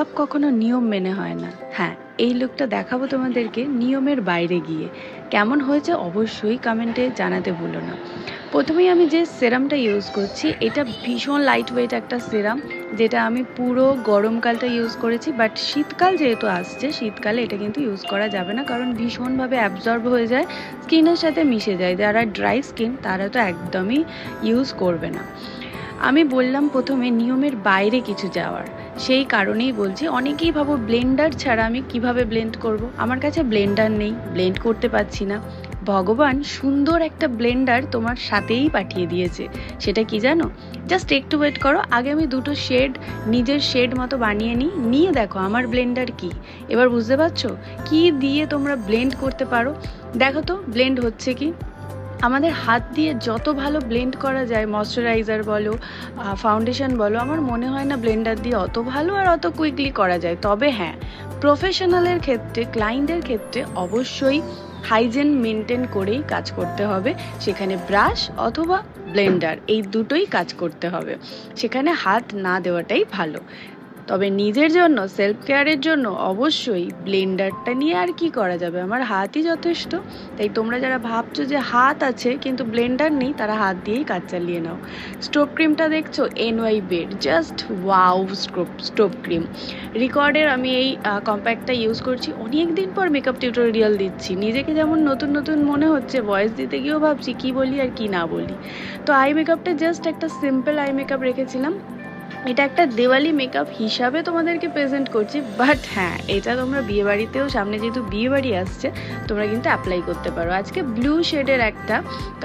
Makeup কখনো নিয়ম মেনে হয় না। হ্যাঁ, এই লুকটা দেখাবো তোমাদেরকে নিয়মের বাইরে গিয়ে। কেমন হয়েছে অবশ্যই কমেন্টে জানাতে ভুলো না। প্রথমেই আমি যে সেরামটা ইউজ করছি এটা ভীষণ লাইট ওয়েট একটা সেরাম, যেটা আমি পুরো গরমকালটা ইউজ করেছি। বাট শীতকাল যেহেতু আসছে, শীতকালে এটা কিন্তু ইউজ করা যাবে না, কারণ ভীষণভাবে অ্যাবজর্ব হয়ে যায়, স্কিনের সাথে মিশে যায়। যারা ড্রাই স্কিন তারা তো একদমই ইউজ করবে না। আমি বললাম প্রথমে নিয়মের বাইরে কিছু যাওয়ার, সেই কারণেই বলছি। অনেকেই ভাবো ব্লেন্ডার ছাড়া আমি কিভাবে ব্লেন্ড করব। আমার কাছে ব্লেন্ডার নেই, ব্লেন্ড করতে পারছি না। ভগবান সুন্দর একটা ব্লেন্ডার তোমার সাথেই পাঠিয়ে দিয়েছে। সেটা কি জানো? জাস্ট একটু ওয়েট করো। আগে আমি দুটো শেড নিজের শেড মতো বানিয়ে নিয়ে দেখো আমার ব্লেন্ডার কি। এবার বুঝতে পারছো কি দিয়ে তোমরা ব্লেন্ড করতে পারো। দেখো তো ব্লেন্ড হচ্ছে কি। আমাদের হাত দিয়ে যত ভালো ব্লেন্ড করা যায়, ময়শ্চারাইজার বলো, ফাউন্ডেশন বলো, আমার মনে হয় না ব্লেন্ডার দিয়ে অত ভালো আর অত কুইকলি করা যায়। তবে হ্যাঁ, প্রফেশনালের ক্ষেত্রে, ক্লায়েন্টের ক্ষেত্রে অবশ্যই হাইজেন মেনটেন করেই কাজ করতে হবে। সেখানে ব্রাশ অথবা ব্লেন্ডার এই দুটোই কাজ করতে হবে, সেখানে হাত না দেওয়াটাই ভালো। তবে নিজের জন্য, সেলফ কেয়ারের জন্য অবশ্যই ব্লেন্ডারটা নিয়ে আর কি করা যাবে, আমার হাতই যথেষ্ট। তাই তোমরা যারা ভাবছো যে হাত আছে কিন্তু ব্লেন্ডার নেই, তারা হাত দিয়েই কাজ চালিয়ে নাও। স্টোভ ক্রিমটা দেখছো, NY বেড, জাস্ট ওয়াও স্টোভ ক্রিম। রিকর্ডের আমি এই কম্প্যাক্টটা ইউজ করছি। অনেক দিন পর মেকআপ টিউটোরিয়াল দিচ্ছি, নিজেকে যেমন নতুন নতুন মনে হচ্ছে, ভয়েস দিতে গিয়েও ভাবছি কি বলি আর কি না বলি। তো আই মেকআপটা জাস্ট একটা সিম্পল আই মেকআপ রেখেছিলাম। এটা একটা দেওয়ালি মেকআপ হিসাবে তোমাদেরকে প্রেজেন্ট করছি। বাট হ্যাঁ, এটা তোমরা বিয়েবাড়িতেও, সামনে যেহেতু বিয়েবাড়ি আসছে, তোমরা কিন্তু অ্যাপ্লাই করতে পারো। আজকে ব্লু শেডের একটা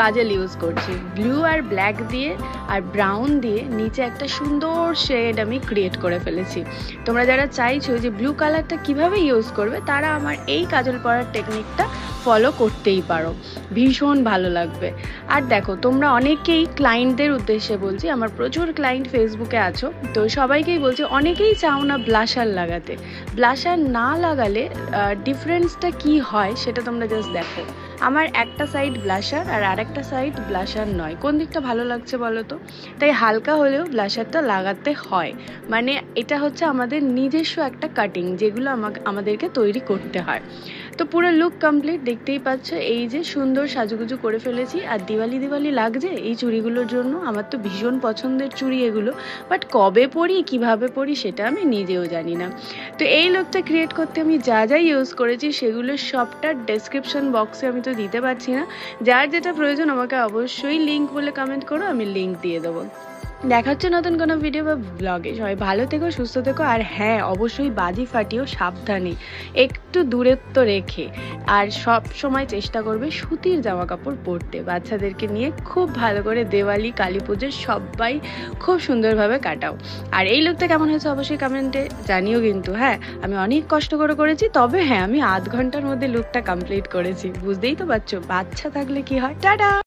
কাজল ইউজ করছি। ব্লু আর ব্ল্যাক দিয়ে আর ব্রাউন দিয়ে নিচে একটা সুন্দর শেড আমি ক্রিয়েট করে ফেলেছি। তোমরা যারা চাইছো যে ব্লু কালারটা কিভাবে ইউজ করবে, তারা আমার এই কাজল পরার টেকনিকটা ফলো করতেই পারো, ভীষণ ভালো লাগবে। আর দেখো, তোমরা অনেকেই, ক্লায়েন্টদের উদ্দেশ্যে বলছি, আমার প্রচুর ক্লায়েন্ট ফেসবুকে আছো, তো সবাইকেই বলছি, অনেকেই চাও না ব্লাশার লাগাতে। ব্লাশার না লাগালে ডিফারেন্সটা কি হয় সেটা তোমরা জাস্ট দেখো। আমার একটা সাইড ব্লাশার আর আরেকটা সাইড ব্লাশার নয়, কোন দিকটা ভালো লাগছে বলো তো? তাই হালকা হলেও ব্লাশারটা লাগাতে হয়। মানে এটা হচ্ছে আমাদের নিজস্ব একটা কাটিং, যেগুলো আমাদেরকে তৈরি করতে হয়। তো পুরো লুক কমপ্লিট, দেখতেই পাচ্ছ। এই যে সুন্দর সাজুগুজু করে ফেলেছি। আর দিওয়ালি দিওয়ালি লাগছে এই চুড়িগুলোর জন্য। আমার তো ভীষণ পছন্দের চুড়ি এগুলো, বাট কবে পরি, কিভাবে পরি সেটা আমি নিজেও জানি না। তো এই লুকটা ক্রিয়েট করতে আমি যা যা ইউজ করেছি সেগুলো সবটা ডেসক্রিপশন বক্সে আমি তো দিতে পারছি না। যার যেটা প্রয়োজন আমাকে অবশ্যই লিঙ্ক বলে কমেন্ট করো, আমি লিঙ্ক দিয়ে দেবো। দেখা হচ্ছে নতুন কোনো ভিডিও বা ব্লগে। সবাই ভালো থেকো, সুস্থ থেকো। আর হ্যাঁ, অবশ্যই বাজি ফাটিও সাবধানে, একটু দূরত্ব রেখে। আর সব সময় চেষ্টা করবে সুতির জামা কাপড় পরতে। বাচ্চাদেরকে নিয়ে খুব ভালো করে দেওয়ালি, কালী পুজো সবাই খুব সুন্দরভাবে কাটাও। আর এই লুকটা কেমন হয়েছে অবশ্যই কমেন্টে জানিও কিন্তু। হ্যাঁ, আমি অনেক কষ্ট করে করেছি, তবে হ্যাঁ, আমি আধ ঘন্টার মধ্যে লুকটা কমপ্লিট করেছি। বুঝতেই তো পারছো বাচ্চা থাকলে কি হয়। টাটা।